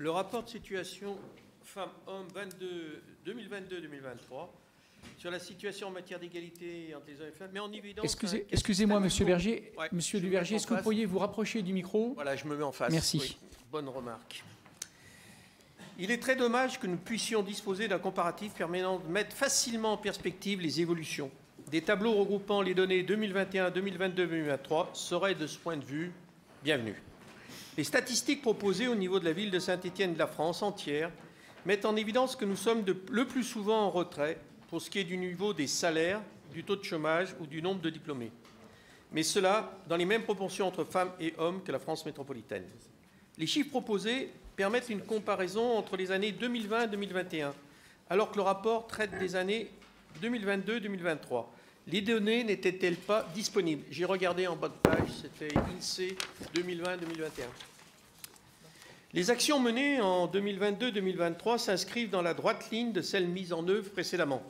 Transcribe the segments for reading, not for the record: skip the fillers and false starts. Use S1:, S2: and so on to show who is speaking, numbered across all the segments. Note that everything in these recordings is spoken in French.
S1: Le rapport de situation femmes-hommes 2022-2023 sur la situation en matière d'égalité entre les hommes et les femmes met en évidence...
S2: Excusez-moi, Monsieur Berger.
S1: Ouais,
S2: Monsieur Duverger, est-ce que vous pourriez vous rapprocher du micro?
S1: Voilà, je me mets en face.
S2: Merci.
S1: Oui, bonne remarque. Il est très dommage que nous puissions disposer d'un comparatif permettant de mettre facilement en perspective les évolutions. Des tableaux regroupant les données 2021, 2022, 2023 seraient de ce point de vue bienvenus. Les statistiques proposées au niveau de la ville de Saint-Étienne et de la France entière mettent en évidence que nous sommes le plus souvent en retrait pour ce qui est du niveau des salaires, du taux de chômage ou du nombre de diplômés. Mais cela dans les mêmes proportions entre femmes et hommes que la France métropolitaine. Les chiffres proposés permettent une comparaison entre les années 2020 et 2021, alors que le rapport traite des années 2022-2023. Les données n'étaient-elles pas disponibles? J'ai regardé en bas de page, c'était INSEE 2020-2021. Les actions menées en 2022-2023 s'inscrivent dans la droite ligne de celles mises en œuvre précédemment.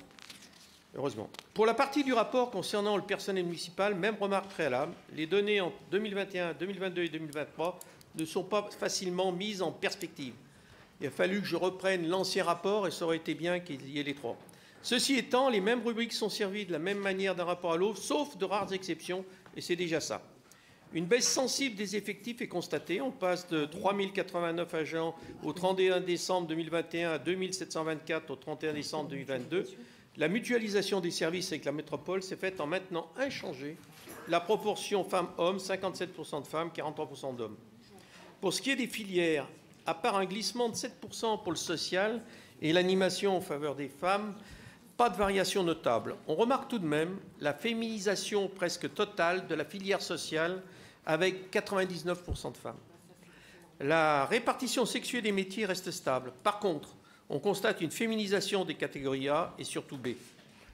S1: Heureusement. Pour la partie du rapport concernant le personnel municipal, même remarque préalable, les données en 2021, 2022 et 2023 ne sont pas facilement mises en perspective. Il a fallu que je reprenne l'ancien rapport et ça aurait été bien qu'il y ait les trois. Ceci étant, les mêmes rubriques sont servies de la même manière d'un rapport à l'autre, sauf de rares exceptions, et c'est déjà ça. Une baisse sensible des effectifs est constatée. On passe de 3 089 agents au 31 décembre 2021 à 2 724 au 31 décembre 2022. La mutualisation des services avec la métropole s'est faite en maintenant inchangée la proportion femmes-hommes, 57% de femmes, 43% d'hommes. Pour ce qui est des filières, à part un glissement de 7% pour le social et l'animation en faveur des femmes, pas de variation notable. On remarque tout de même la féminisation presque totale de la filière sociale avec 99% de femmes. La répartition sexuée des métiers reste stable. Par contre, on constate une féminisation des catégories A et surtout B.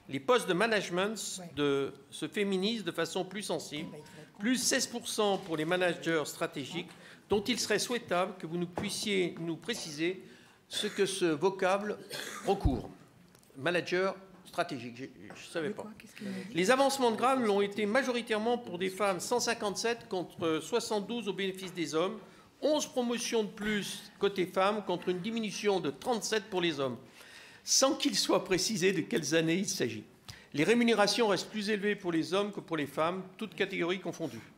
S1: Les postes de management se féminisent de façon plus sensible, plus 16% pour les managers stratégiques, dont il serait souhaitable que vous puissiez nous préciser ce que ce vocable recouvre. Manager stratégique, je ne savais pas. Les avancements de grade l'ont été majoritairement pour des femmes, 157 contre 72 au bénéfice des hommes, 11 promotions de plus côté femmes contre une diminution de 37 pour les hommes, sans qu'il soit précisé de quelles années il s'agit. Les rémunérations restent plus élevées pour les hommes que pour les femmes, toutes catégories confondues.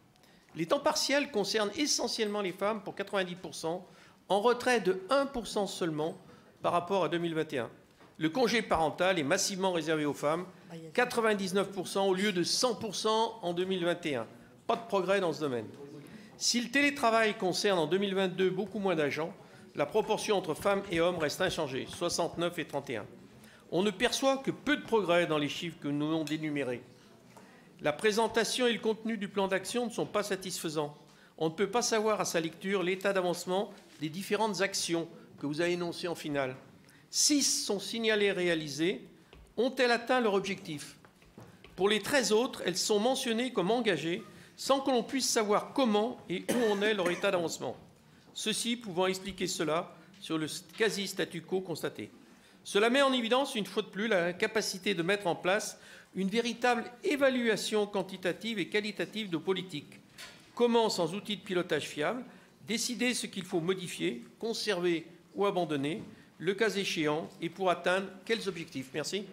S1: Les temps partiels concernent essentiellement les femmes pour 90%, en retrait de 1% seulement par rapport à 2021. Le congé parental est massivement réservé aux femmes, 99% au lieu de 100% en 2021. Pas de progrès dans ce domaine. Si le télétravail concerne en 2022 beaucoup moins d'agents, la proportion entre femmes et hommes reste inchangée, 69 et 31. On ne perçoit que peu de progrès dans les chiffres que nous avons dénumérés. La présentation et le contenu du plan d'action ne sont pas satisfaisants. On ne peut pas savoir à sa lecture l'état d'avancement des différentes actions que vous avez énoncées en finale. 6 sont signalées réalisées. Ont-elles atteint leur objectif? Pour les 13 autres, elles sont mentionnées comme engagées sans que l'on puisse savoir comment et où en est leur état d'avancement. Ceci pouvant expliquer cela sur le quasi-statu quo constaté. Cela met en évidence, une fois de plus, la capacité de mettre en place une véritable évaluation quantitative et qualitative de politique. Comment, sans outils de pilotage fiable, décider ce qu'il faut modifier, conserver ou abandonner, le cas échéant, et pour atteindre quels objectifs? Merci.